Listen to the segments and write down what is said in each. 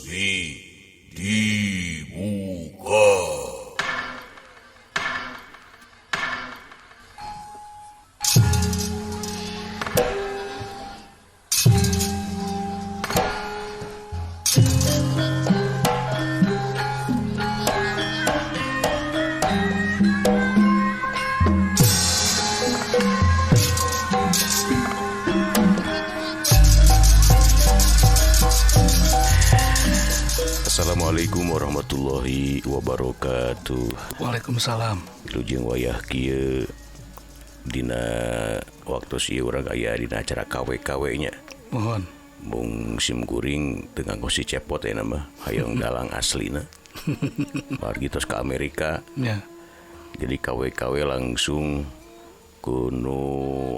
resmi dibuka. Assalamualaikum warahmatullahi wabarakatuh. Waalaikumsalam. Lujeng wayah kieu dina waktu si urang aya dina acara KW nya. Mohon. Mung sim kuring teu nganggo si cepot ya nama hayang dalang aslina. Margi tos ka Amerika. Ya. Jadi KW langsung kuno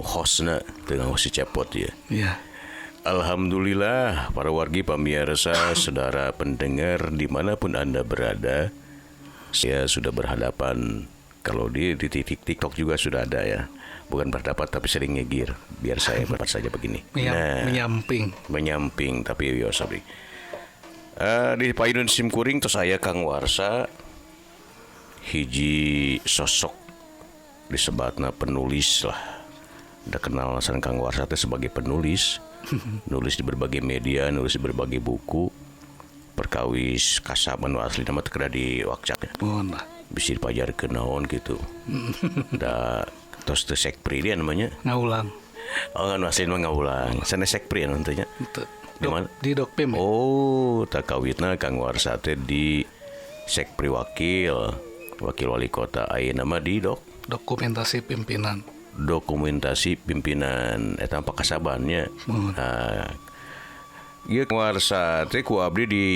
hostna teu nganggo si cepot ya. Ya. Alhamdulillah para wargi pamirsa saudara pendengar dimanapun Anda berada. Saya sudah berhadapan, kalau di titik TikTok juga sudah ada ya. Bukan berhadapan tapi sering ngegir. Biar saya berpat saja begini. Menyamping tapi yo sabri. Di payudun sim kuring terus saya Kang Warsa hiji sosok disebatna penulis lah. Udah kenal san Kang Warsa teh sebagai penulis. Nulis di berbagai media, nulis di berbagai buku. Perkawis kasaban asli nama teu di wakcak. Mohon lah. Bisa dipajarkeun naon gitu. Da tos teu sekpri dia namanya. Ngaulang. Oh kan asli mah ngaulang. Sana sekpri anu teh nya. Di mana? Di Dokpim. Oh, tak kawitna Kang Warsa teh di sekpri wakil wali kota ayeuna mah di Dokumentasi pimpinan. Dokumentasi pimpinan eta pakasabannya. Ieu Warsa teh ku abdi di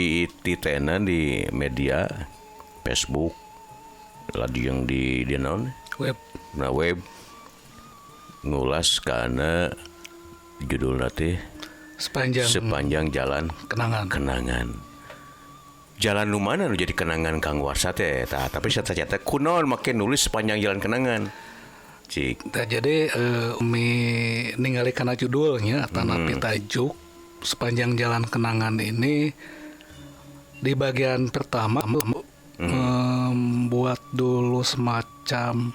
titenan di media Facebook lagi yang di naon Web. Nah web ngulas kana judulna teh sepanjang jalan kenangan. Jalan nu mana nu jadi kenangan Kang Warsa teh tapi saya teh kunaon make nulis sepanjang jalan kenangan. Cik. Jadi umi ningali kana judulnya atau napi tajuk sepanjang jalan kenangan ini di bagian pertama membuat dulu semacam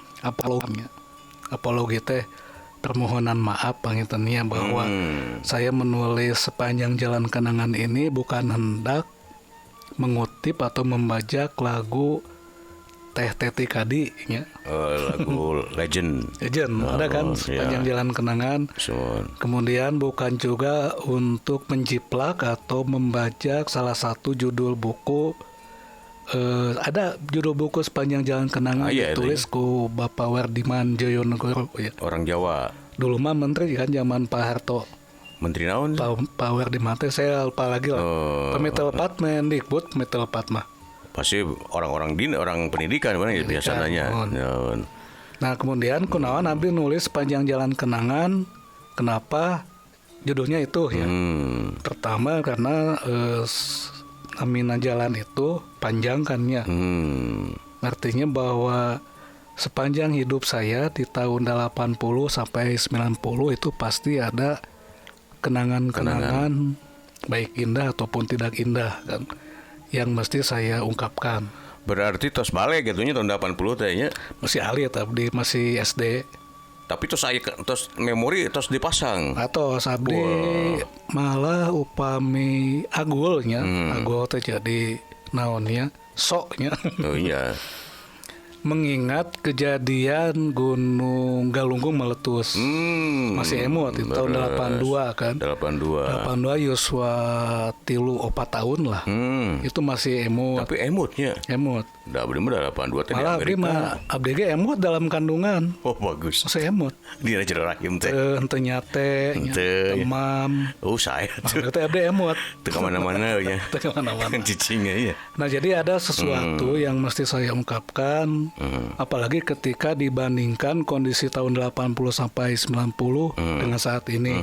apologi teh permohonan maaf pangitannya bahwa saya menulis sepanjang jalan kenangan ini bukan hendak mengutip atau membajak lagu Teh Teti Kadi ya. Lagu legend ada kan sepanjang jalan kenangan. Kemudian bukan juga untuk menjiplak atau membajak salah satu judul buku. Ada judul buku sepanjang jalan kenangan ditulis ku Bapak Wardiman Joyonegoro ya. Orang Jawa. Dulu mah menteri kan zaman Pak Harto. Menteri naon? Pak Wardiman teh saya lupa lagi lah. Pemetelpat Mendikbud Pemetelpat mah. Pasti orang pendidikan mana ya biasanya. Nah kemudian kunaon abdi nulis sepanjang jalan kenangan. Kenapa judulnya itu ya? Pertama karena namina jalan itu panjang kan ya. Artinya bahwa sepanjang hidup saya di tahun 80 sampai 90 itu pasti ada kenangan baik indah ataupun tidak indah kan, yang mesti saya ungkapkan. Berarti tos balik gitunya tahun 80 tehnya. Masih ahli tapi masih SD. Tapi tos memori tos dipasang. Atau sabdi malah upami agulnya. Agul teh jadi naonnya soknya. Oh iya. Mengingat kejadian Gunung Galunggung meletus. Masih emot itu tahun 82 kan. 82 Yosua 3 4 tahun lah. Itu masih emot. Tapi emotnya. Emot. Da abdi mah 82 teh di Malah abdi ge emot dalam kandungan. Oh bagus. Masih emot. Dina jero rahim teh. Henteu nyate, demam. Oh saya tuh. Teh abdi emot. Teu ka mana-mana nya. Teu ka mana-mana. Cicingnya ya. Nah, jadi ada sesuatu yang mesti saya ungkapkan. Apalagi ketika dibandingkan kondisi tahun 80 sampai 90 dengan saat ini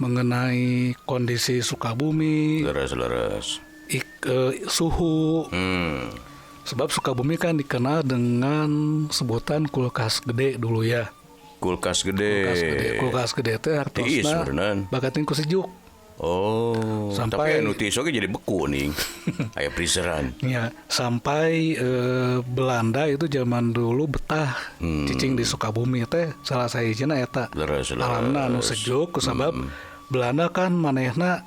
mengenai kondisi Sukabumi, suhu. Sebab Sukabumi kan dikenal dengan sebutan kulkas gede dulu ya. Kulkas gede teh artosna bakatin ku sejuk. Oh, sampai tapi anu tisu jadi beku nih. Aya freezeran. Ya, sampai Belanda itu zaman dulu betah cicing di Sukabumi teh salah sahijina eta. Alamna anu sejuk kusabab Belanda kan manehna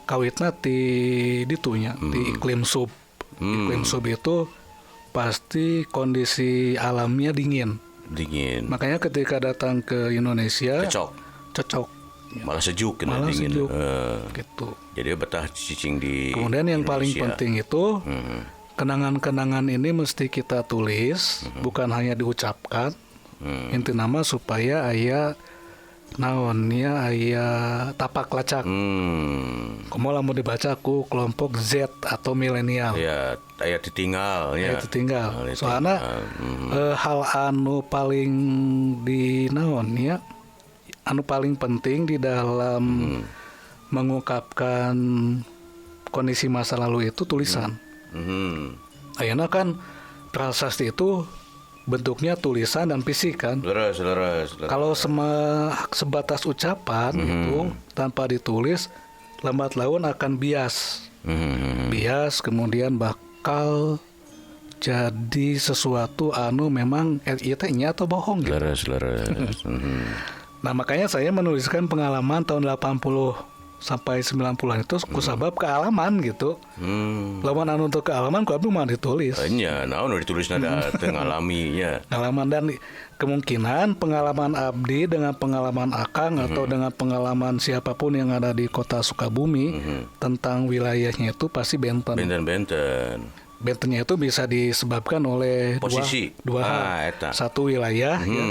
kawitna ditunya di iklim sub. Iklim sub itu pasti kondisi alamnya dingin. Makanya ketika datang ke Indonesia cocok. Malah sejuk kena malah dingin. Sejuk. Gitu. Jadi betah cicing di Kemudian yang Indonesia. paling penting itu kenangan-kenangan ini mesti kita tulis, bukan hanya diucapkan. Inti nama supaya aya naonnya aya tapak lacak. Komo lamun dibaca ku kelompok Z atau milenial. Ya, aya ditinggal ya. Ditinggal. Soalnya hal anu paling di naonnya anu paling penting di dalam mengungkapkan kondisi masa lalu itu tulisan. Ayeuna kan prasasti itu bentuknya tulisan dan fisik kan. Leres. Kalau sebatas ucapan itu tanpa ditulis, lambat laun akan bias. Bias kemudian bakal jadi sesuatu anu memang ieu teh nya atau bohong gitu. Leres. Nah makanya saya menuliskan pengalaman tahun 80 sampai 90-an itu kusabab kealaman gitu. Lawan anu untuk kealaman ku abdi mah ditulis. Nya, naon ditulis nada teu ngalaminya. Pengalaman dan kemungkinan pengalaman abdi dengan pengalaman Akang atau dengan pengalaman siapapun yang ada di kota Sukabumi tentang wilayahnya itu pasti benten. Bentennya itu bisa disebabkan oleh posisi dua hal. Eta. Satu wilayah ya.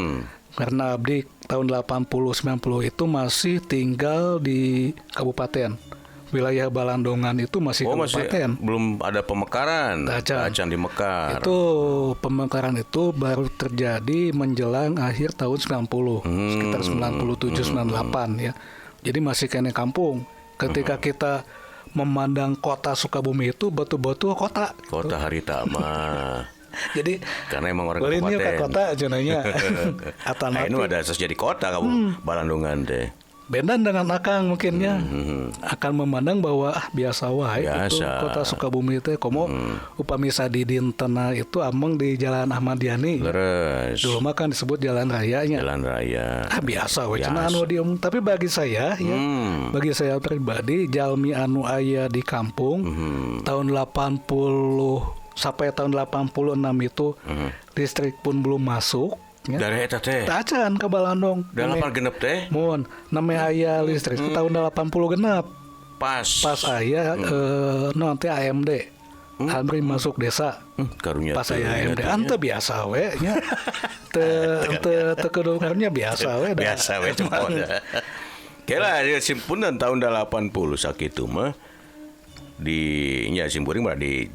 Karena abdi tahun 80-90 itu masih tinggal di kabupaten. Wilayah Balandongan itu masih kabupaten. Masih belum ada pemekaran. Acan di Mekar. Itu pemekaran itu baru terjadi menjelang akhir tahun 90, sekitar 97-98 ya. Jadi masih kene kampung. Ketika kita memandang kota Sukabumi itu betul-betul kota. Kota harita mah. Jadi karena emang orang kabupaten. Ke kota cenanya. Nah, ini ada asas jadi kota kamu Balandungan teh. Bendan dengan Akang mungkinnya akan memandang bahwa biasa wae itu kota Sukabumi teh komo upami sadidintena itu ameng di Jalan Ahmad Yani. Leres. Dulu mah kan disebut Jalan Rayanya. Jalan Raya. Biasa we cenah anu diomong. Tapi bagi saya ya, bagi saya pribadi jalmi anu aya di kampung tahun 80 sampai tahun 86 itu listrik pun belum masuk. Ya. Dari eta teh. Tacan ke Balandong. 8 genep teh. Mun namanya aya listrik tahun 80 genep. Pas aya non teh AMD. Abri masuk desa. Karunya pas aya AMD ante biasa we nya. Teu kudu karunya biasa we. Biasa we cuma. Kela dia simpunan tahun 80 sakitu mah di nya simpuring mah di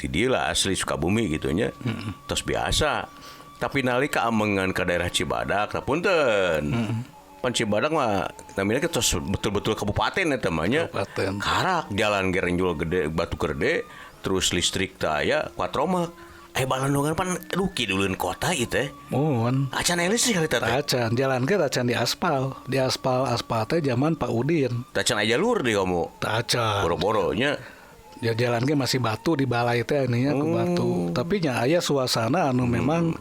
dia lah asli Sukabumi gitunya. Terus biasa. Tapi nalika amengan ke daerah Cibadak, punten. Pan Cibadak mah namanya terus betul-betul kabupaten eta mah nya. Karak jalan gerenjul gede, batu gede, terus listrik teh aya kuatromak. Balandongan pan ruki duluan kota ieu teh. Mun. Acan listrik eta teh. Acan jalan ge acan di aspal. Di aspal teh zaman Pak Udin. Acan aya jalur deui kamu. Acan. Boro-boronya. Ya jalan ge masih batu di balai teh aninya ke batu. Tapi nya aya suasana anu memang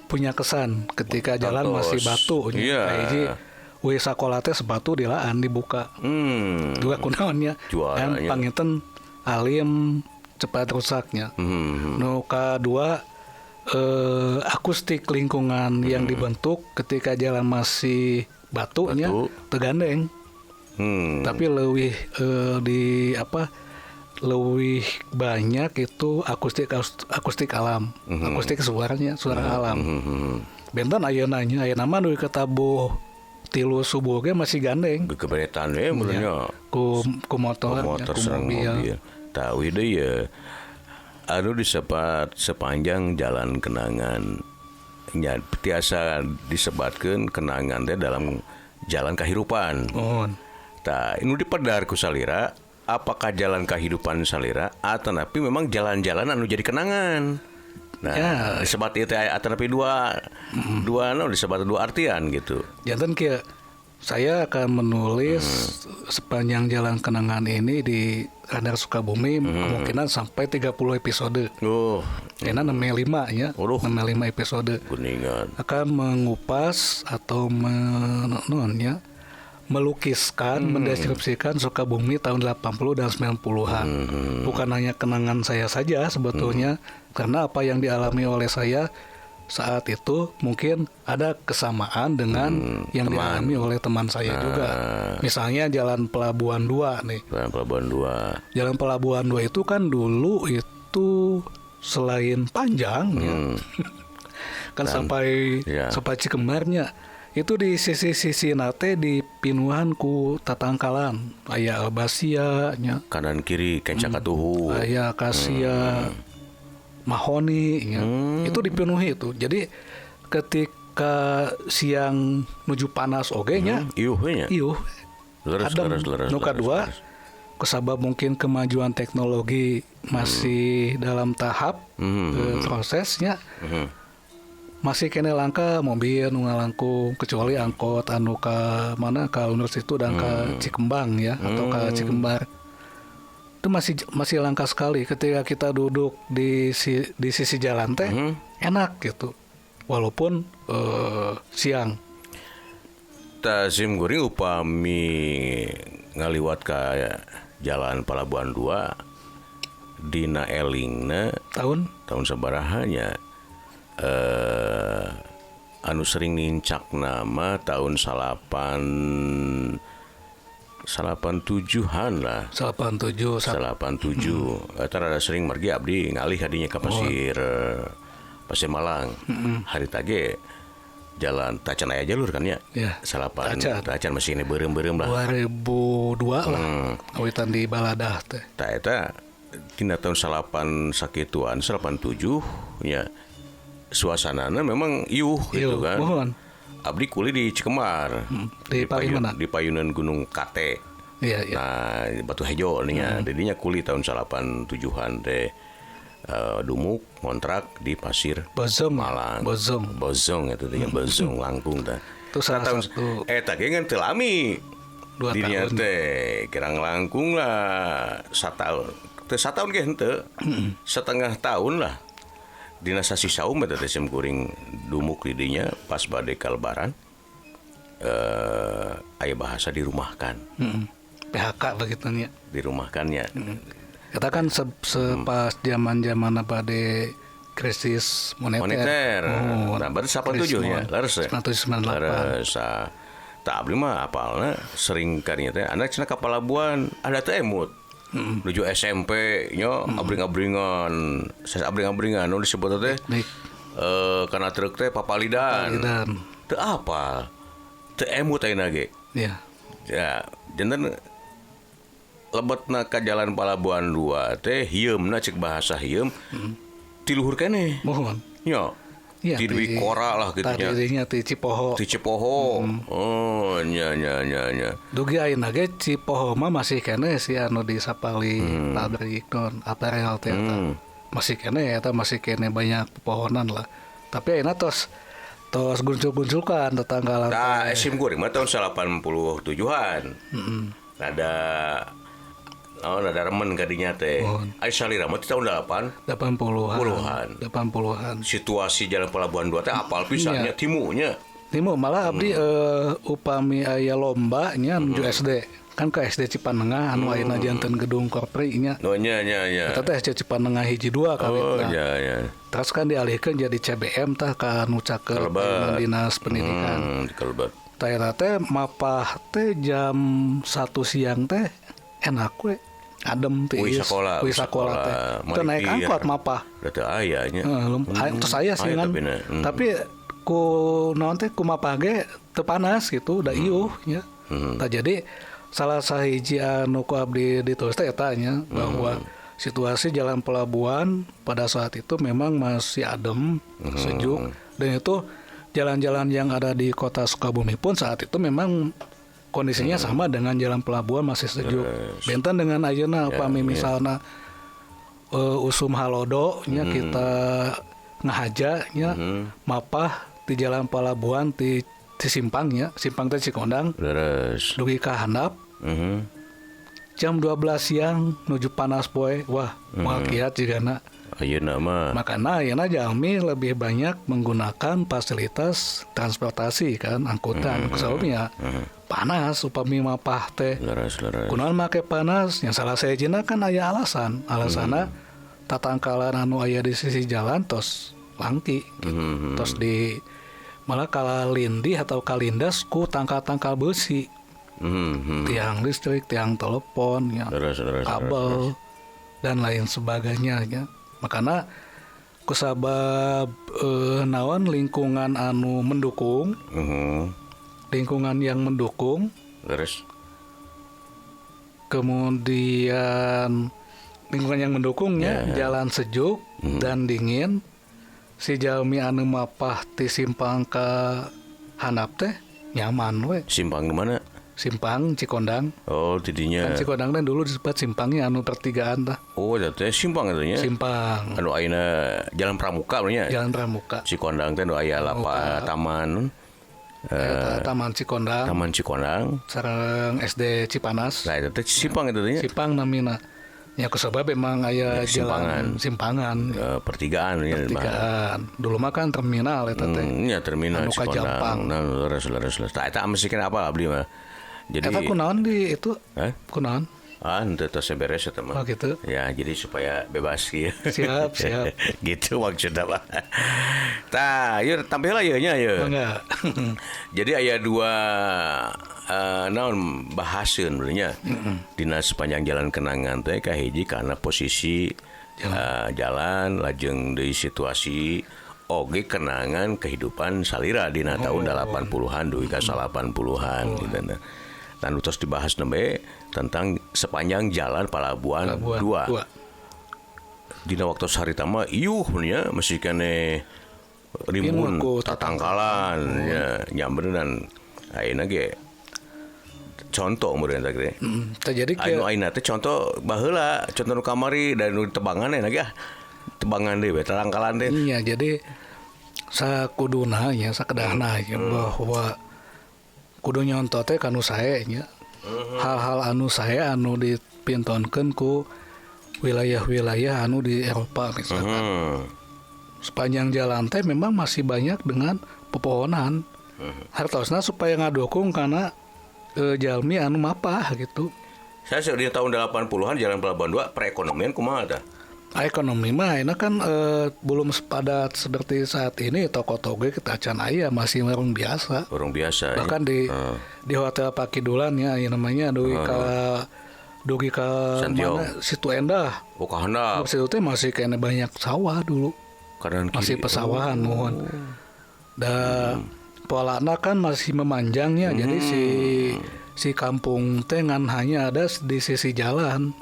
punya kesan ketika jalan masih batu. Iya. We sakola teh sepatu dilaan dibuka. Dua kunaonnya. Dan panginten alim cepat rusaknya. Nu kadua akustik lingkungan yang dibentuk ketika jalan masih batunya tegandeng. Tapi lebih lebih banyak itu akustik alam, akustik suara alam. Bentan ayeuna mah nu ketabuh tilu subuh ge masih gandeng. Keberetan we mulanya. Ku motor ku mobil. Tahu deui ya. Anu disebat sepanjang jalan kenangan. Nya tiasa disebatkeun kenangan teh dalam jalan kahirupan. Tah, inu dipedar ku salira. Apakah jalan kehidupan salira atau tapi memang jalan-jalan anu jadi kenangan. Nah, disebat itu atau tapi dua disebut dua artian gitu. Janten kieu Saya akan menulis sepanjang jalan kenangan ini di Radar Sukabumi kemungkinan sampai 30 episode. Karena 65 ya. 65 episode. Kuningan. Akan mengupas atau melukiskan, mendeskripsikan Sukabumi tahun 80 dan 90-an. Bukan hanya kenangan saya saja sebetulnya, karena apa yang dialami oleh saya saat itu mungkin ada kesamaan dengan yang dialami oleh teman saya juga. Misalnya Jalan Pelabuhan 2 nih. Jalan Pelabuhan 2 itu kan dulu itu selain panjang kan sampai Cikembarnya. Itu di sisi-sisi nate di pinuhan ku tatangkalan. Aya albasia nya. Kanan kiri kencakatuhu. Aya akasia. Mahoni ya. Itu dipenuhi itu. Jadi ketika siang menuju panas oge nya iuh adem. Nu kadua kusabab mungkin kemajuan teknologi masih dalam tahap prosesnya. Masih kene langka mobil nu ngalangkung kecuali angkot anu ka mana ka Uners itu dan ka Cikembang ya atau ka Cikembar. Itu masih langka sekali ketika kita duduk di sisi jalan teh enak gitu walaupun siang. Sim Guring upami ngaliwat ka Jalan Pelabuhan 2 dina elingna tahun sabarahanya anu sering nincak nama tahun 87-an lah. 87. Eta rada sering margi abdi ngalih hadinya ka Pasir Malang. Hari tage jalan tacan aya jalur kan ya. Tacan masih ini beureum-beureum lah. 2002 lah. Awitan di Baladah teh. Tah eta tina tahun 87 nya suasanana memang iuh gitu kan. Mohon. Abdi kuli di Cikembar di Payunan Gunung Kate. Iya. Nah Batu Hejo nya dedinya kuli tahun 87-an teh dumuk kontrak di Pasir Malang. Bozong itu teh Bozong langkung teh. Itu salah satu eta ge ngan teu lami. 2 tahun teh kirang langkung lah 1 tahun. Teu 1 tahun ge henteu. Setengah tahun lah. Dina sasi saum eta teh Sim Kuring dumuk di dinya pas bade ka lebaran. Aya bahasa dirumahkan. PHK begitunya. Dirumahkannya. Kita kan pas zaman-zaman bade krisis moneter. Nah, berarti 87 nya. Leres. 98. Leres. Tak abdi mah apalna sering karinya teh anak cenah ka pelabuhan ada teh emut. Menuju SMP nya abring-abringan nu disebut teh kana truk teh papalidan teu apal teu emut ayeuna ge ya janten lebetna ka Jalan Pelabuhan 2 teh hieumna cek bahasa hieum ti luhur keneh mohon nya di Dwi Kora lah gitu nya. Tadinya di Cipoho. Oh, nya. Dugi ayeuna ge Cipoho mah masih kene si anu di Sapali pabrik non aparel teh masih kene eta masih kene banyak pepohonan lah. Tapi ayeuna tos guncul-guncul kan tetangga lah. Tah Sim Guring mah tahun 87-an. Ada remen kadinya teh. Ai salira mah tahun 80-an. Situasi Jalan Pelabuhan 2 teh apal pisannya timunya. Timu malah abdi upami aya lomba nya menuju SD. Kan ke SD Cipanengah anu ayeuna janten gedung Korpri nya. Oh nya. Eta teh SD Cipanengah hiji 2 kawin. Oh nya. Terus kan dialihkeun jadi CBM tah ka anu caket Dinas Pendidikan. Di Kalbar. Tah eta teh mapah teh jam 1 siang teh enak we. Adem teh sekolah teh teu naik angkot mapah teu aya nya terus aya sih kan tapi ku naon teh ku mapah ge teu panas gitu da ieuh nya tah jadi salah sahiji anu ku abdi ditulis teh eta nya bahwa situasi Jalan Pelabuhan pada saat itu memang masih adem sejuk dan itu jalan-jalan yang ada di kota Sukabumi pun saat itu memang kondisinya sama dengan Jalan Pelabuhan masih sejuk. Benten dengan ayeuna upami misalna usum halodo nya kita ngahaja nya mapah di Jalan Pelabuhan di di simpangnya, simpang teh Cikondang. Leres. Dugi ka handap. Jam 12 siang nuju panas poe. Wah, moal kiat jigana. Ayeuna mah. Makanya ayeuna jalmi lebih banyak menggunakan fasilitas transportasi kan, angkutan. Soalnya panas upami mapah teh. Leres. Kunaon make panas? Yang salah sejena kan aya alasan. Alasanna tatangkalan anu aya di sisi jalan tos langki. Tos di malah kalalindih atau kalindas ku tangkal-tangkal besi. Tiang listrik, tiang telepon, ya, kabel dan lain sebagainya ya. Makanya kusabab naon lingkungan anu mendukung, lingkungan yang mendukung, Leres. kemudian lingkungan yang mendukungnya jalan sejuk dan dingin, si jalmi anu mapah ti simpang ka handap teh nyaman we. Simpang mana? Simpang Cikondang. Oh, tidinya. Kan Cikondang teh dulu disebut simpangnya anu pertigaan tah. Oh, eta simpang atunya. Simpang. Anu ayeuna Jalan Pramuka nya. Jalan Pramuka. Cikondang teh nu aya lapa taman. Taman Cikondang. Taman Cikondang. Sareng SD Cipanas. Nah, itu teh simpang itu nya. Simpang namina. Ya kusabab memang aya jalan simpangan. Pertigaan nya. Pertigaan. Dulu mah kan terminal eta teh. Nya terminal anu ka Cikondang. Jampang. Nah, leres. Tah eta mesikan apa abdi mah. Jadi Eta kunaon di itu? Kunaon? Ente tos beres eta mah. Oh gitu. Ya, jadi supaya bebas gitu. Siap. Gitu maksudnya Pak. Tah, yuk tampil lah nya yeuh. Enggak. Jadi aya dua naon bahaseun benernya. Dina sepanjang jalan kenangan teh kahiji karena posisi jalan lajeng deui situasi oge kenangan kehidupan salira dina tahun 80-an dugi ka 80-an gitu nah. Dan terus dibahas nembe tentang sepanjang jalan Palabuhan 2. Dina waktu sarita mah ieuh nya masih kene rimbun tatangkalan ya nyamberan ayeuna ge contoh meureun teh ge. Jadi anu ayeuna teh contoh baheula contoh nu kamari dan nu tebangan ge tebangan deui tatangkalan teh. Iya, jadi sakuduna ya sakedahna ya bahwa kudu nyontot teh kanu sae nya. Hal-hal anu sae anu dipintonkeun ku wilayah-wilayah anu di Eropa misalkan. Sepanjang jalan teh memang masih banyak dengan pepohonan. Hartosna supaya ngadukung karena jalmi anu mapah gitu. Saya di tahun 80-an jalan Pelabuhan 2 perekonomian kumaha tah? Ekonomi mah ini kan belum sepadat seperti saat ini. Toko-toko kita can aya masih warung biasa. Warung biasa. Bahkan ya? di Hotel Pakidulan ya namanya dugi ka mana Situ Endah. Oh ka handap. Situ teh masih kayaknya banyak sawah dulu. Kanan kiri. Masih pesawahan mohon. Dan polana kan masih memanjangnya. Jadi si kampung teh ngan hanya ada di sisi jalan.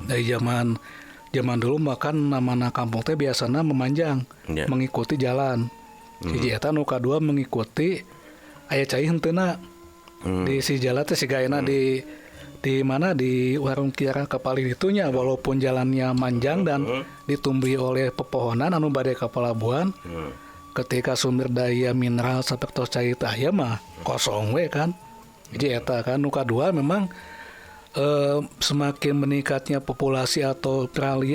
Dari zaman dulu makan nama kampung teh biasanya memanjang, mengikuti jalan. Hiji eta nu kadua mengikuti aya cai henteu di si jalan teh si gaena di mana di warung Kiara Kapali itunya walaupun jalannya manjang dan ditumbuhi oleh pepohonan anu bade ka pelabuhan. Ketika sumber daya mineral sapertos cai teh aya mah kosong we kan. Jadi eta kan nu kadua memang semakin meningkatnya populasi atau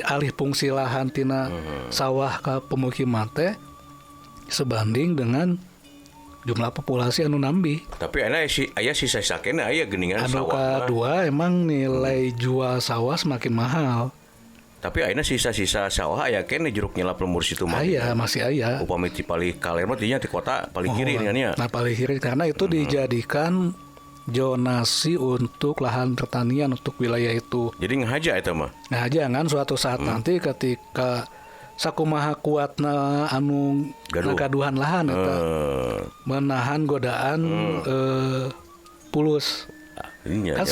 alih fungsi lahan tina sawah ke pemukiman teh sebanding dengan jumlah populasi anu nambi. Tapi aya sisa-sisa kene aya geuningan anu sawah. Kedua emang nilai jual sawah semakin mahal. Tapi ayeuna sisa-sisa sawah aya kene jeruk nyelap lemur situ mah. Aya masih aya. Upami ti paling kaler mah dinya ti kota paling kiri nya. Nah paling kiri karena itu dijadikan zonasi untuk lahan pertanian untuk wilayah itu. Jadi ngahaja eta mah. Ngahaja kan suatu saat nanti ketika sakumaha kuatna anu ngagaduhan lahan eta menahan godaan pulus. Kan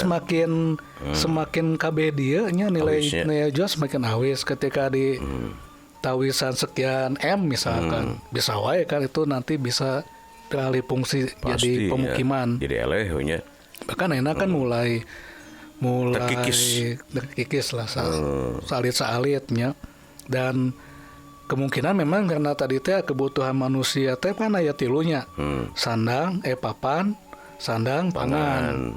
semakin kabeh dieu nya nilai jual semakin awis ketika di tawisan sekian M misalkan bisa wae kan itu nanti bisa beralih fungsi jadi pemukiman. Ya. Jadi eleh nya. Bahkan enak kan mulai terkikis lah salit-salitnya dan kemungkinan memang karena tadi teh kebutuhan manusia teh kan aya tilunya. Sandang, papan, sandang, pangan.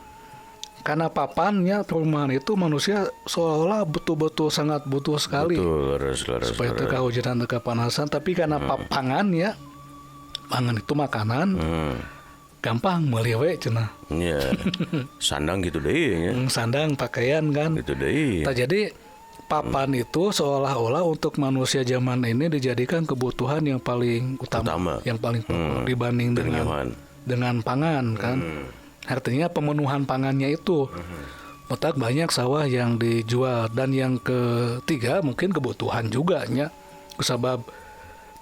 Karena papannya perumahan itu manusia seolah betul-betul sangat butuh sekali. Betul, supaya teu kahujanan teu kepanasan, tapi karena pangannya, pangan itu makanan. Gampang meuli we cenah. Iya. Sandang gitu deh ya. Sandang, pakaian kan. Gitu deh. Nah, jadi papan itu seolah-olah untuk manusia zaman ini dijadikan kebutuhan yang paling utama. Yang paling pokok dibanding dengan pangan kan. Artinya pemenuhan pangannya itu. Otak banyak sawah yang dijual, dan yang ketiga mungkin kebutuhan juga nya. Kusabab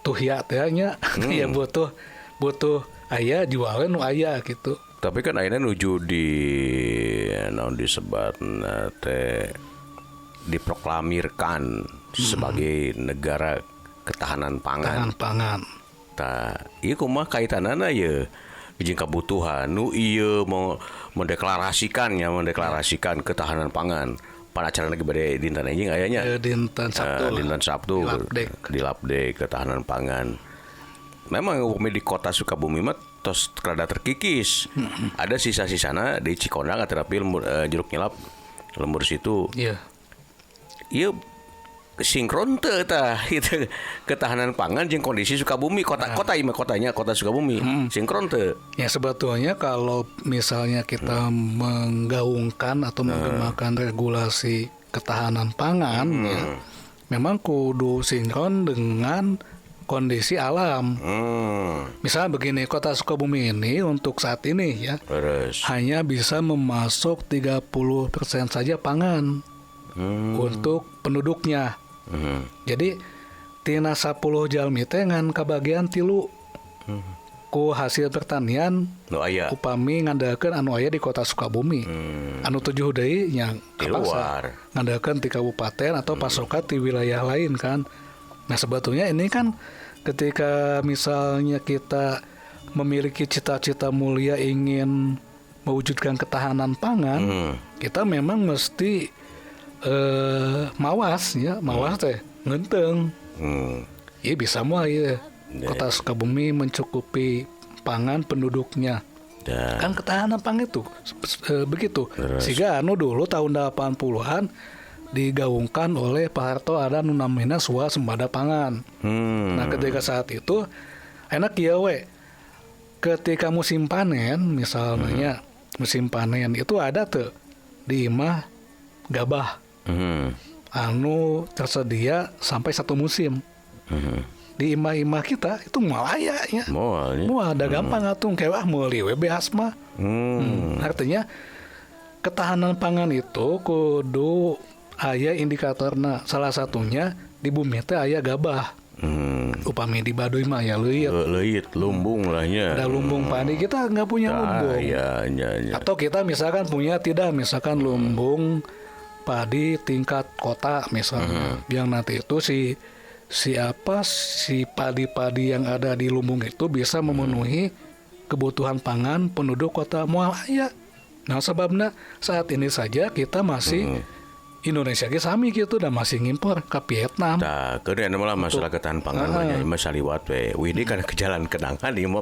tuhya teh nya ya butuh aya jualan nu aya gitu. Tapi kan akhirnya nuju di naon disebatna teh diproklamirkan sebagai negara ketahanan pangan. Tah, ieu kumaha kaitanana ye jeung kebutuhan nu ieu mau mendeklarasikan ketahanan pangan. Pan acara lagi bade dinten anjing aya nya. Dinten Sabtu di Labdek ketahanan pangan. Memang di kota Sukabumi mah tos rada terkikis. Ada sisa-sisana di Cikondang terapi jeruk nyelap lembur situ. Iya. Ieu sinkron teh tah itu ketahanan pangan jeung kondisi Sukabumi kota Sukabumi. Sinkron teh. Ya sebetulnya kalau misalnya kita menggaungkan atau menggunakan regulasi ketahanan pangan ya, memang kudu sinkron dengan kondisi alam. Misalnya begini, kota Sukabumi ini untuk saat ini ya hanya bisa memasok 30% saja pangan untuk penduduknya. Jadi tina 10 jalmi teh ngan kabagian 3 ku hasil pertanian upami ngandalkeun anu aya di kota Sukabumi. Anu 7 deui nya luar ngandalkeun ti kabupaten atau pasokan di wilayah lain kan. Nah sebetulnya ini kan ketika misalnya kita memiliki cita-cita mulia ingin mewujudkan ketahanan pangan, kita memang mesti mawas teh ngenteng. Iya bisa mah ya. Kota Sukabumi mencukupi pangan penduduknya. Kan ketahanan pangan itu begitu. Sehingga anu dulu tahun 80-an digaungkan oleh Pak Harto ada nu namina swasembada pangan. Nah ketika saat itu enak ya we, ketika musim panen misalnya musim panen itu ada tuh di imah gabah anu tersedia sampai 1 musim. Di imah-imah kita itu moal aya nya. Moal ada gampang atuh kayak meuli we beas mah. Artinya ketahanan pangan itu kudu aya indikatorna, salah satunya di bumi teh aya gabah. Upami di Baduy mah aya leuit, lumbung lah nya. Ada lumbung padi, kita nggak punya lumbung. Ya. Atau kita misalkan misalkan lumbung padi tingkat kota misalnya, yang nanti itu si padi-padi yang ada di lumbung itu bisa memenuhi kebutuhan pangan penduduk kota moal aya. Nah sebabnya saat ini saja kita masih Indonesia ge sami gitu dan masih ngimpor ke Vietnam. Tah, kemudian malah masalah ketahanan pangan banyak mah saliwat we. Widi kan ke jalan kenangan ieu mah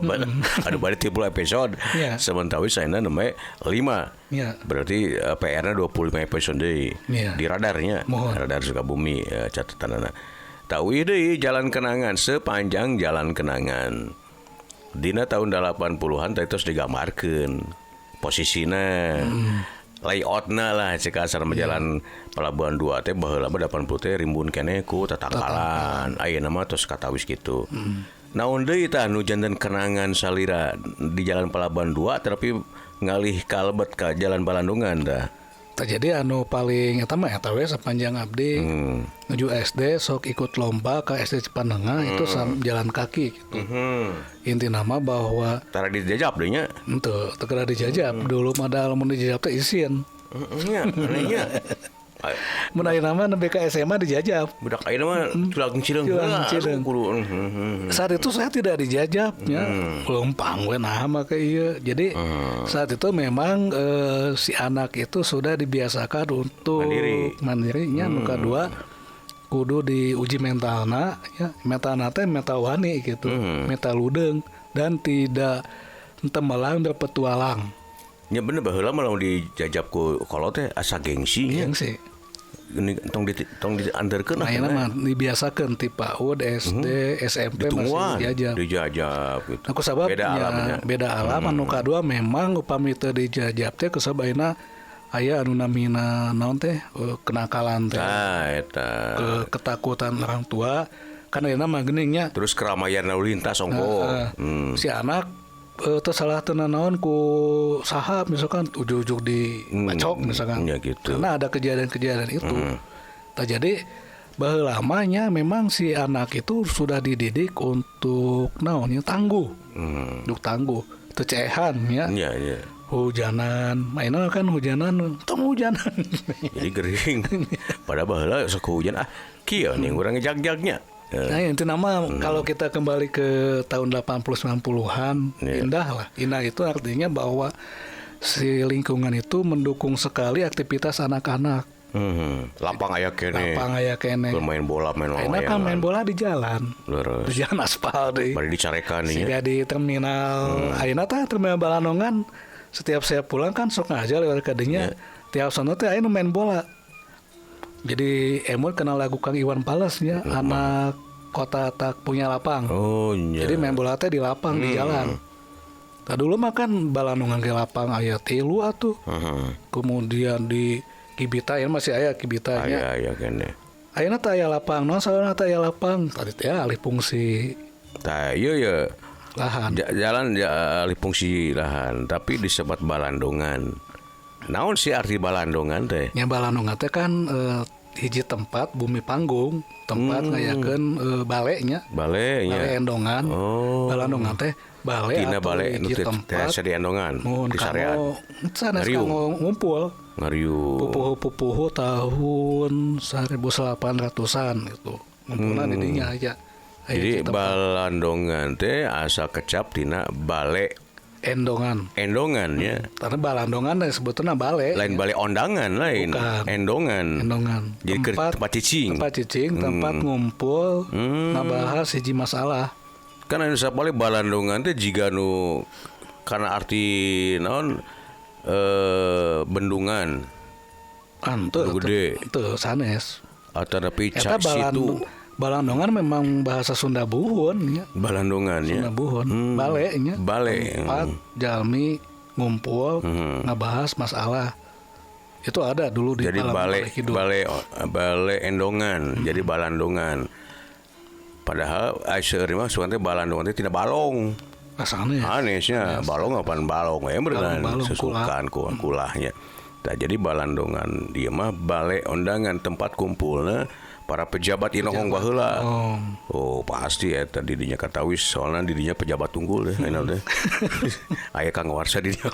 adu bari 30 episode. Sementara saena nembe 5. Berarti PR-na 25 episode deui. Di radarnya. Radar Sukabumi catatanana. Tah deui jalan kenangan sepanjang jalan kenangan. Dina tahun 80-an teh tos digambarkeun posisina. Layoutna lah cek asal jalan Pelabuhan 2 teh baheula 80 teh rimbun keneh ku tatangkalan ayeuna mah tos katawis kitu. Naon deui tah nu janten kenangan salira di jalan Pelabuhan 2 tapi ngalih kalebet ka jalan Balandungan dah. Jadi anu paling eta mah eta we sepanjang abdi nuju SD sok ikut lomba ke SD Cipanengah itu jalan kaki gitu. Inti nama bahwa tara dijajab deui nya. Henteu, teu kena dijajab. Dulu mah da lamun dijajab teh isin. Nya, anehnya. Mun ayeuna mah nembe ka SMA dijajab. Budak ayeuna mah culang cileung. Saat itu saya tidak dijajabnya. Lempang we nah mah ke ieu. Jadi saat itu memang si anak itu sudah dibiasakan untuk mandirinya. Nu kadua kudu diuji mentalna ya, mentalna teh mental wani gitu, mental ludeng dan tidak tembelang berpetualang. Ya bener baheula mah lamun dijajab ku kolot teh asa gengsi nya. Gengsi. Ini tong diantarkeun Ayeuna mah dibiasakeun ti PAUD, SD, SMP masih dijajab gitu. Aku sababnya beda alam anu kadua memang upami teu dijajab teh kusabaina aya anu namina naon teh kenakalan teh. Eta. Ketakutan orang tua kan ayeuna mah geuning nya. Terus keramaian lalu lintas ongko. Si anak tersalah naon ku saha misalkan ujug-ujug dibacok misalkan ya gitu. Karena ada kejadian-kejadian itu jadi baheula lamanya memang si anak itu sudah dididik untuk naonnya tangguh untuk tangguh tecehan ya hujanan mainan kan hujanan tong hujanan jadi gering pada baheula sok hujan kieu nih urang jag-jagnya. Nah itu nama kalau kita kembali ke tahun 80-90-an indah itu artinya bahwa si lingkungan itu mendukung sekali aktivitas anak-anak. Lapang aya kene main bola main layangan kan main bola di jalan di jalan aspal deh bari dicarekan ya di terminal ayeuna teh terminal Balandongan setiap saya pulang kan sok ngaja lewat kadinya tiap sono teh ayeuna main bola. Jadi emut kenal lagu Kang Iwan Fals nya anak kota tak punya lapang. Jadi main bola teh di lapang di jalan. Tah dulu mah kan Balandongan ke lapang aya 3 atuh. Kemudian di Kibita ya masih aya Kibitanya. Aya kene. Ayeuna teh aya lapang, naon saeureuna teh aya lapang. Tadi teh alih fungsi. Tah ieu ya lahan. Jalan alih fungsi lahan, tapi disebut Balandongan. Naon sih arti Balandongan teh? Ya Balandongan teh kan hiji tempat bumi panggung, tempat ngayakeun balenya. Bale endongan. Balandongan teh bale tina atau bale hiji tempat di endongan di sarean. Sanes kanggo ngumpul. Ngariu. Pupuh tahun 1800-an gitu. Ngumpulna di dinya aja. Jadi Balandongan teh asal kecap tina bale endongan ya. Karena Balandongan sebetulnya bale. Lain bale ondangan lain. Bukan. Endongan. Jadi tempat cicing. Tempat ngumpul ngabahas hiji masalah. Kan anu sapale Balandongan teh jiga nu kana arti naon bendungan. Teu gede. Teu sanes. Ataupun situ. Balandongan memang bahasa Sunda Buhun ya. Balandongan ya. Sunda Buhun. Bale nya. Bale. Tempat jalmi ngumpul ngabahas masalah. Itu ada dulu di jadi bale endongan. Jadi Balandongan. Padahal seueur mah sugan teh Balandongan teh tina balong. Anesnya balong apaan balong ya beneran sesukan kulahnya. Nah, jadi Balandongan dia mah bale ondangan tempat kumpulna para pejabat inohong baheula. Pasti eta di dinya katawis soalna di dinya pejabat tunggul deh ayeuna teh. Aya Kang Warsa di dinya.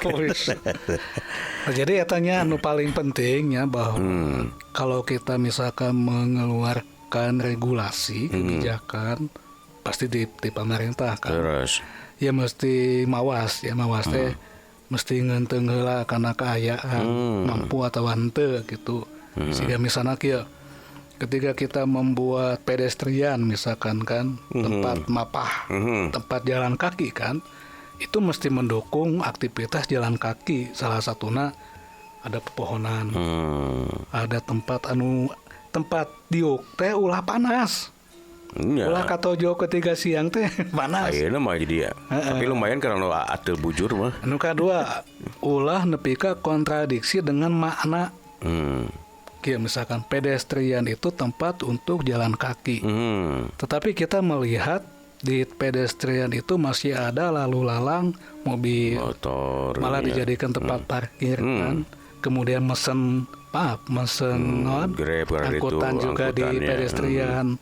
Jadi etanya anu paling penting ya bahwa kalau kita misalkan mengeluarkan regulasi kebijakan pasti di pemerintah kan. Terus ya mesti mawas teh mesti ngeunteng heula kana kaayaan mampu atau henteu gitu. Sehingga misalnya kieu ketika kita membuat pedestrian misalkan kan tempat mapah, tempat jalan kaki kan, itu mesti mendukung aktivitas jalan kaki. Salah satunya ada pepohonan, ada tempat diuk teh ulah panas. Ulah katojo ketika siang teh panas. Ayeuna mah jadi ya. Tapi lumayan karena atuh bujur mah. Anu kadua ulah nepi ka kontradiksi dengan makna. Ya, misalkan pedestrian itu tempat untuk jalan kaki. Tetapi kita melihat di pedestrian itu masih ada lalu lalang mobil, motor, malah dijadikan tempat parkir kan. Kemudian mesen angkutan juga di pedestrian.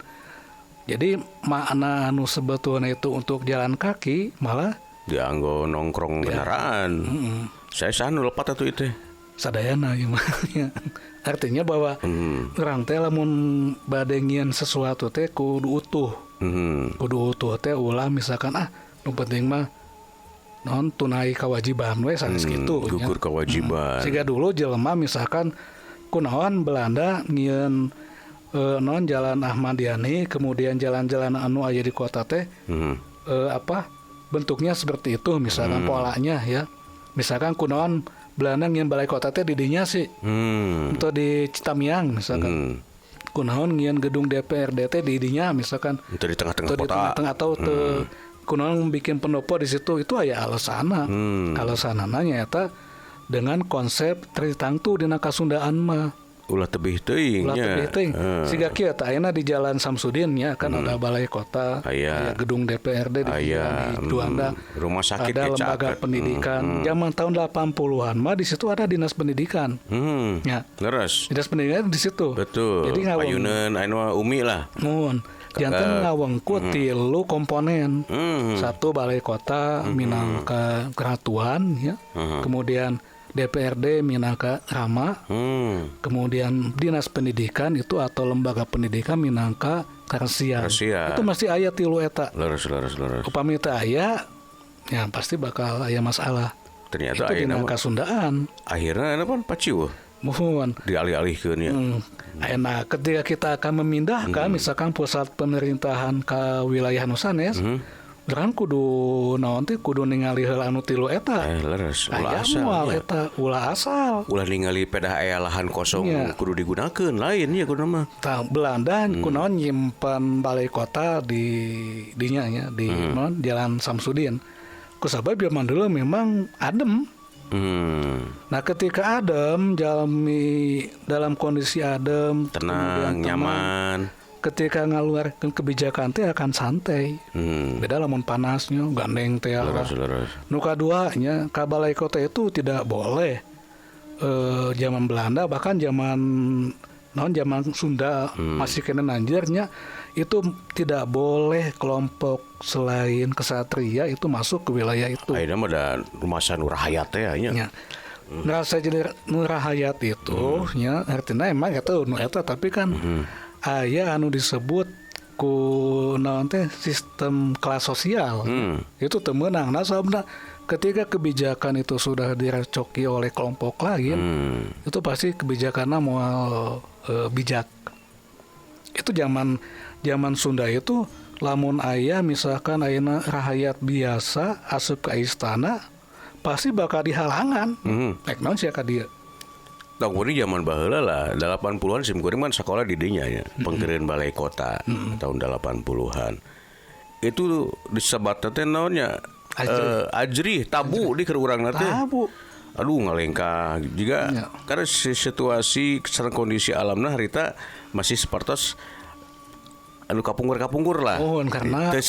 Jadi makna anu sebetulnya itu untuk jalan kaki malah dianggo nongkrong kendaraan. Saya sanu lepat atuh itu. Sadayana gimana? Artinya bahwa orang teh lamun bade ngieun sesuatu teh kudu utuh. Kudu utuh teh ulah misalkan nu penting mah non tunai kewajiban we sanes kitu. Gugur kewajiban. Siga dulu jelema misalkan kunaon Belanda ngieun non Jalan Ahmad Yani, kemudian jalan-jalan anu aya di kota teh bentuknya seperti itu, misalkan polanya ya. Misalkan kunaon belandang yang balai kota teh di dinya sih. Untuk di Citamiang misalkan. Kunaon ngian gedung DPRD teh di dinya misalkan. Itu di tengah-tengah kota. Di tengah-tengah atau kunaon bikin pendopo di situ, itu aya alasana. Alasanana nyaeta dengan konsep tritangtu dina Kasundaan mah. Ulah tebih teuing nya. Siga kieu teh ayeuna di Jalan Samsudin nya kan ada balai kota, aya gedung DPRD di Juanda, rumah sakit ada lembaga pendidikan. Zaman tahun 80-an mah di situ ada dinas pendidikan. Ya. Leres. Dinas pendidikan di situ. Betul. Jadi Payuneun anu Umi lah. Mun janten ngawengku tilu komponen. Satu balai kota minangka keratuan ya. Kemudian DPRD minangka Rama, kemudian dinas pendidikan itu atau lembaga pendidikan minangka Karsian. Itu masih aya tilu eta. Leres. Upami teu aya, ya pasti bakal aya masalah. Ternyata itu dina Kasundaan. Akhirnya apa paciu? Mohon dialih-alihkeun ya. Ayeuna ketika kita akan memindahkan misalkan pusat pemerintahan ke wilayah Nusanes, Gerang kudu naon teh kudu ningali heula anu tilu eta. Leres. Ulah asal eta, ulah asal. Ulah ningali pedah aya lahan kosong kudu digunakeun lain ya kudu mah. Tah Belanda kunaon nyimpen balai kota di dinya nya di Jalan Samsudin. Kusabab zaman dulu memang adem. Nah ketika adem, jalmi dalam kondisi adem, tenang, nyaman. Ketika ngaluarkeun kebijakan teh akan santai. Beda lamun panasnya gandeng teh. Nu kadua nya ka balai kota itu tidak boleh zaman Belanda bahkan zaman Sunda masih kena nanjirnya itu tidak boleh kelompok selain kesatria itu masuk ke wilayah itu. Ayeuna mah da rumasa Nu Rahayat teh nya. Ngerasa jadi Nu Rahayat itu nya artinya emang eta nu eta tapi kan aya anu disebut ku naon teh sistem kelas sosial. Itu teu meunang. Nah sababna ketika kebijakan itu sudah direcoki oleh kelompok lain, itu pasti kebijakanna moal bijak. Itu zaman Sunda itu lamun aya misalkan ayeuna rahayat biasa asup ka istana pasti bakal dihalangan. Ek naon sia ka dieu. Tahun ini zaman baheula lah 80-an sim kuring mah sekolah di dinya ya pengkeureun balai kota tahun 80-an itu disebat teh naonnya ajrih tabu di keur urang teh tabu aduh ngalengkah juga karena situasi sareng kondisi alamna harita masih sepertos anu kapungkur lah. Karena teu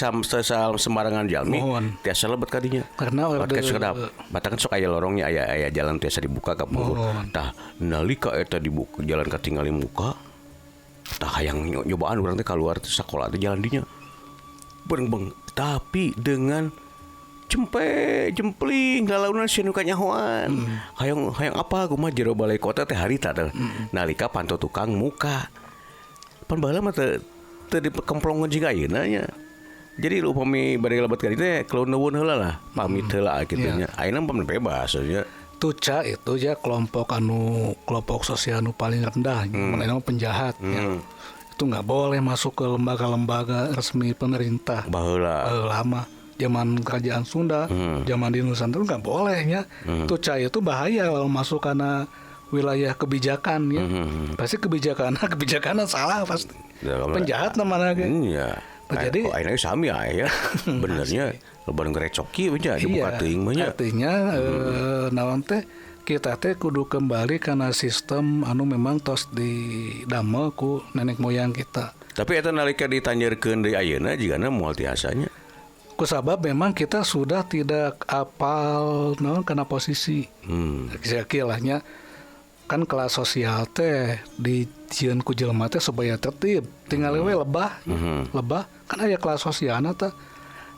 sembarangan jalmi tiasa lebet ka dinya. Karena sedap. Batakan sok aya lorongnya aya jalan tiasa dibuka ka pungkur. Tah nalika eta dibuka jalan katingali muka, tah hayang nyobaan urang teh kaluar teh sakola teh jalan dinya. Beung tapi dengan jempling galaunan sieun kanyahoan. Hayang apa kumaha jero balai kota teh harita teh. Nalika pantau tukang muka. Pan baheula mah teu dikemplongan juga ayeuna nya. Jadi upami bari lebat ka dieu teh keluar nuwun heula lah, pamit heula kitu nya. Ayeuna pamit bebas nya. Tuca itu ya kelompok sosial anu paling rendah, mana penjahat ya. Itu nggak boleh masuk ke lembaga-lembaga resmi pemerintah. Baheula lama zaman kerajaan Sunda, zaman di Nusantara nggak boleh ya. Tuca itu bahaya kalau masuk karena wilayah kebijakan ya. Pasti kebijakan salah pasti. Penjahat namanya kan. Iya. Jadi ayeuna sami ya. Benernya lebaran gerecoki aja dibuka teuing mah nya. Artinya naon teh kita teh kudu kembali karena sistem anu memang tos didamel ku nenek moyang kita. Tapi eta nalika ditanjeurkeun deui ayeuna jigana moal tiasanya. Kusabab memang kita sudah tidak apal naon kana posisi. Kira-kiranya kan kelas sosial teh dijieun ku jelema teh supaya tertib tinggal we lebah kan aya kelas sosialna teh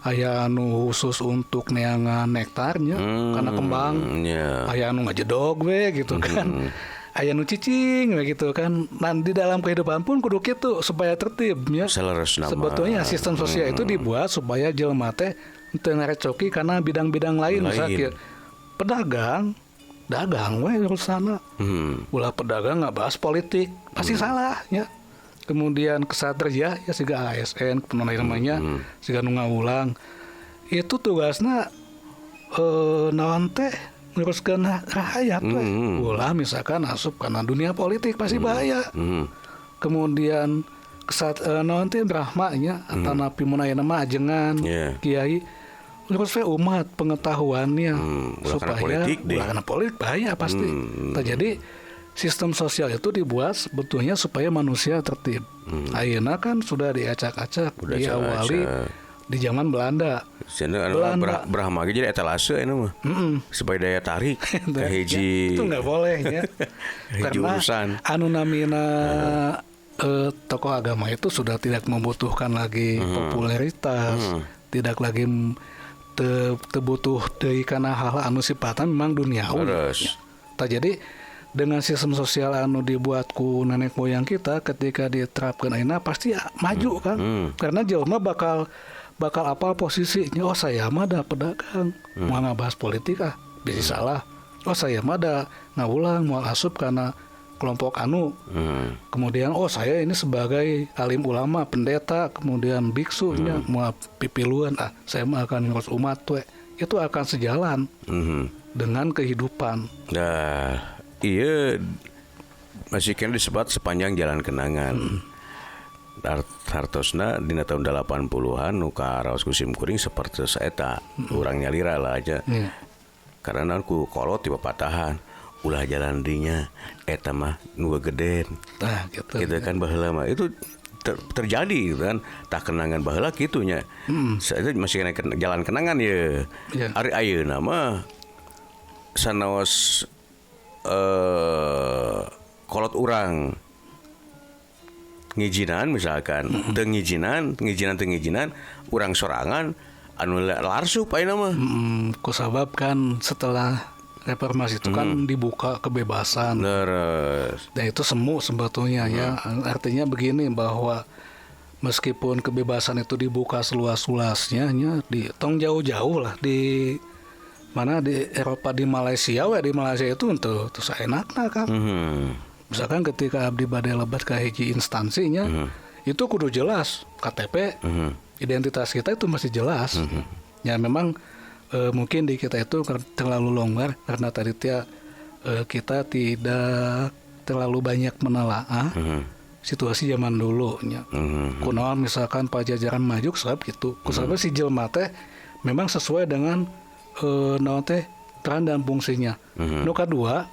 aya anu khusus untuk neangan nektarnya karena kembang aya anu ngajedog we gitu kan aya nu cicing we gitu kan dan di dalam kehidupan pun kudu kitu supaya tertib nya sebetulnya sistem sosial itu dibuat supaya jelema teh teu ngarecoki karena bidang-bidang lain misalnya dagang we urusana. Ulah pedagang nggak bahas politik pasti salah ya. kemudian kesatria ya siga ASN namanya siga nu ngaulang itu tugasna naon teh nguruskeun rakyat we. Ulah misalkan asup kana dunia politik pasti bahaya. Kemudian naon teh Brahma nya atanapi mun ayeuna mah ajengan kiai ngurus we umat pengetahuannya supaya ulah kana politik bahaya pasti. Jadi sistem sosial itu dibuat sebetulnya supaya manusia tertib. Ayeuna kan sudah diacak-acak, diawali di zaman Belanda. Brahma jadi etalase ini mah. Supaya daya tarik ke hiji. Itu nggak boleh ya. Karena urusan. Anu namina tokoh agama itu sudah tidak membutuhkan lagi popularitas, tidak lagi terbutuh dari karena hal anu sifatnya memang duniawi. Jadi dengan sistem sosial anu dibuatku nenek moyang kita ketika diterapkan ayeuna pasti maju kan. Karena jelema bakal apa posisinya. Oh saya mah ada pedagang mau ngabahas politik bisa salah. Oh saya mah ada ngaulang mau asup karena kelompok anu. Kemudian oh saya ini sebagai alim ulama pendeta kemudian biksunya mau pipiluan saya mah akan ngurus umat we. Itu akan sejalan dengan kehidupan. Nah iya masih kan disebut sepanjang jalan kenangan. Hartosna dina tahun 80-an nu karaos ku simkuring seperti saeta urang nyalira lah aja. Karena ku kolot tiba patahan ulah jalan dinya eta mah nu geden. Gitu kan baheula mah itu terjadi gitu kan tak kenangan baheula kitunya. Saya masih kena jalan kenangan ya. Ari ayeuna mah sanaos kolot urang ngijinan misalkan teu ngijinan urang sorangan anu larsup ayeuna mah kusabab kan setelah reformasi itu kan dibuka kebebasan dan itu semu sebetulnya ya artinya begini bahwa meskipun kebebasan itu dibuka seluas-luasnya di tong jauh-jauh lah di mana di Eropa di Malaysia itu untuk saenakna kan. Misalkan ketika abdi bade lebat ke hiji instansinya itu kudu jelas KTP identitas kita itu masih jelas. Ya memang mungkin di kita itu terlalu longgar karena tadi kita tidak terlalu banyak menelaah situasi zaman dulu nya. Kunaon misalkan Pajajaran maju sebab gitu. Kusabab si jelema teh memang sesuai dengan naon teh peran dan fungsinya. Nu kadua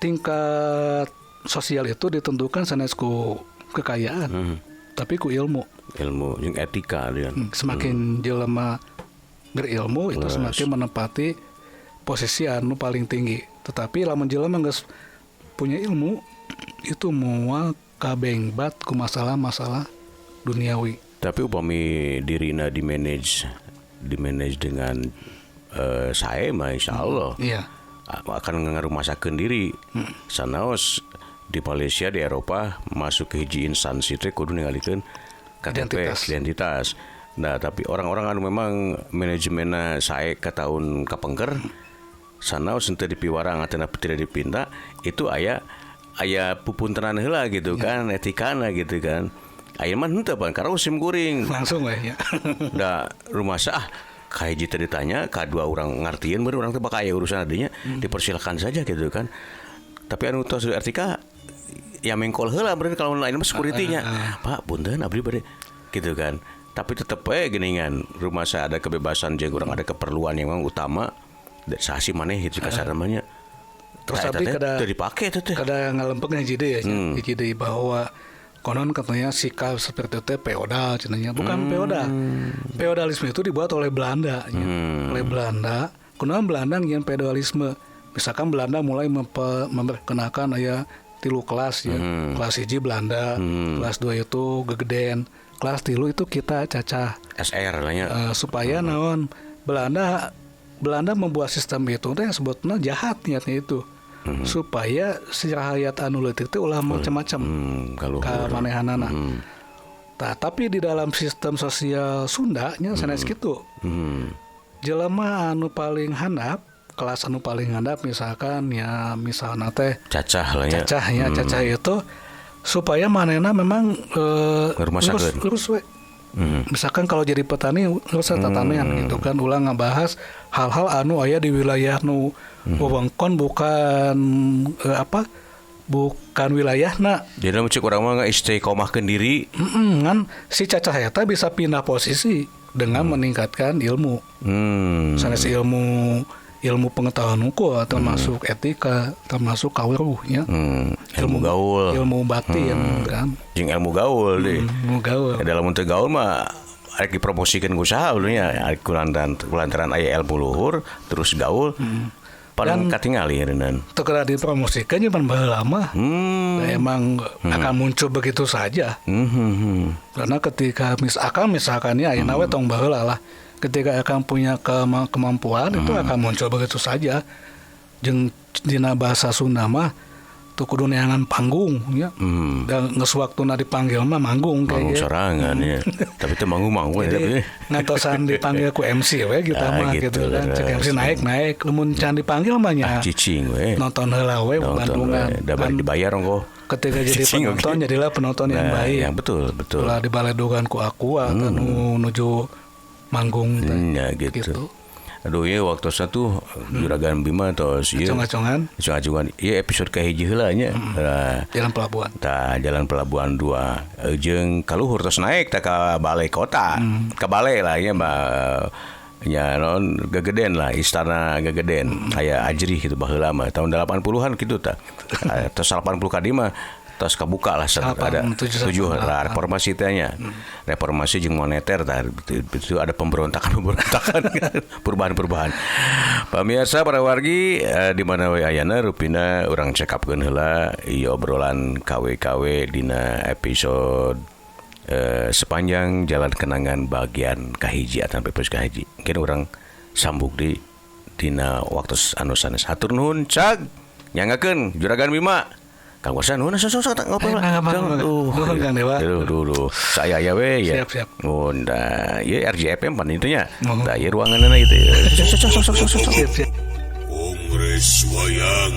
tingkat sosial itu ditentukan sanes ku kekayaan, tapi ku ilmu jeung etika dia. Semakin jelema berilmu itu semakin menempati posisi anu paling tinggi. Tetapi lamun jelema geus punya ilmu itu moal kabengbat ku masalah-masalah duniawi. Tapi upami dirina di manage dengan saya mah insyaallah akan ngarumasakeun diri. Sanaos di Malaysia di Eropa masuk ke hiji instansi teh kudu ningalikeun KTP identitas. Nah, tapi orang-orang anu memang manajemenna sae ka tahun kapengker sanaos teu dipiwara ngatana tidak dipinta itu aya pupuntenan heula gitu kan etikana gitu kan. Aya mah henteu pan karena sim kuring langsung we ya. Da rumah sah kayak gitu ditanya kedua orang ngartiin baru orang teh bakal aya urusan adanya dipersilakan saja gitu kan. Tapi anu tos etika ya mengkol heula berarti kalau lain mah security-nya. Pak punten abdi bade gitu kan. Tapi tetep we geuningan rumah saya ada kebebasan jeung urang ada keperluan yang memang utama sasi maneh itu kasar namanya. Terus abdi kada dipake teh. Kada ngalempeng hiji deui ya. Hiji deui bahwa konon katanya sikap seperti itu feodal cenanya bukan feodal. Feodalisme itu dibuat oleh Belanda oleh Belanda. Kunaon Belanda ngian feodalisme. Misalkan Belanda mulai memperkenalkan aya 3 kelas ya. Kelas 1 Belanda, kelas 2 itu gegeden, kelas 3 itu kita cacah SR lah nya. Supaya naon Belanda membuat sistem itu teh sebetulnya jahat niatnya itu. Supaya si rakyat anu leutik teh ulah macam-macam ka manehanana. Tapi di dalam sistem sosial Sunda nya sanes kitu. Jelema anu paling handap, kelas anu paling handap misalkan ya misalna teh cacah lah ya. Cacah itu supaya manehna memang lurus we. Misalkan kalau jadi petani lurus tatanean gitu kan, ulang ngebahas hal-hal anu aya di wilayah nu wewengkon bukan bukan wilayahna. Jadi cek urang mah istiqomahkeun diri. Kan si cacah eta bisa pindah posisi dengan meningkatkan ilmu. Sanes ilmu pengetahuan hukum, termasuk etika, termasuk kawiruhnya. Ilmu gaul, ilmu batin kan. Jeung ilmu gaul deh. Ilmu gaul. Dalam untuk gaul mah arek dipromosikeun ku saha ulunya, kulantaran aya ilmu luhur terus gaul. Paling katingali reunan. Teu kena dipromosikeun jeung baheula mah. Emang akan muncul begitu saja. Karena ketika misalkannya ayeuna we tong baheula lah. Ketika akan punya kemampuan itu akan muncul begitu saja. Jeung dina bahasa Sunda mah tuh kudu neangan panggung ya. Dan geus waktuna dipanggil mah manggung kayak sorangan ya. Tapi teu manggung tapi ngatosan dipanggil ku MC we gitu mah gitu kan. Cek MC naik lamun can dipanggil mah nya cicing we. Nonton heula we Bandungan. Da bari dibayar ongko. Ketika jadi penonton jadilah penonton yang baik. Yang betul. Lah dibaledogan ku aku anu nuju manggung ya gitu. Aduh ya waktu satu Juragan Bima tos ieu acung-acungan ieu episode kahiji heula nya. Jalan Pelabuhan. Jalan Pelabuhan 2 jeung kaluhur tos naik ka balai kota. Ka balai lah nya nya non Gegeden lah, istana Gegeden. Aya Ajri gitu baheula mah tahun 80-an kitu tah. Tos 80 kadi mah tos kabuka lah ada 7 reformasi tanya. Reformasi jeung moneter tah itu ada pemberontakan perubahan. Pamirsa para wargi di mana we ayana rupina urang cekapkeun heula ieu obrolan KW dina episode sepanjang jalan kenangan bagian kahiji ataupun episode kahiji. Mungkin urang sambung di dina waktu anu sanes. Hatur nuhun cag nyangakeun Juragan Bima. Kang Wasan, sok ngobrol. Kang Dewa. Duh. Saya ya we ya. Siap. Oh, da, ye RJFM pan itu nya. Da ye ruanganna itu. Sok. Kongres wayang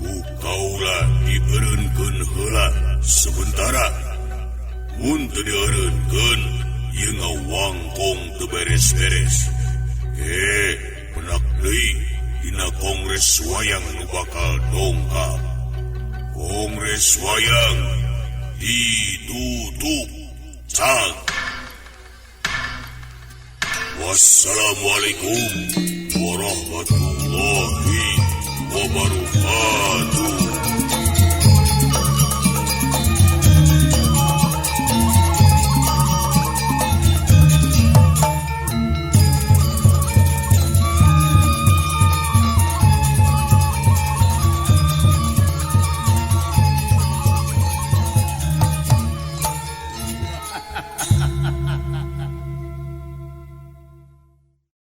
ku kaula dibereunkeun heula sementara. Mun teu dieureunkeun ieu ngawangkong teu beres-beres. Penak deui dina kongres wayang nu bakal dongkap. Kongres wayang ditutup. Cag. Wassalamualaikum warahmatullahi wabarakatuh.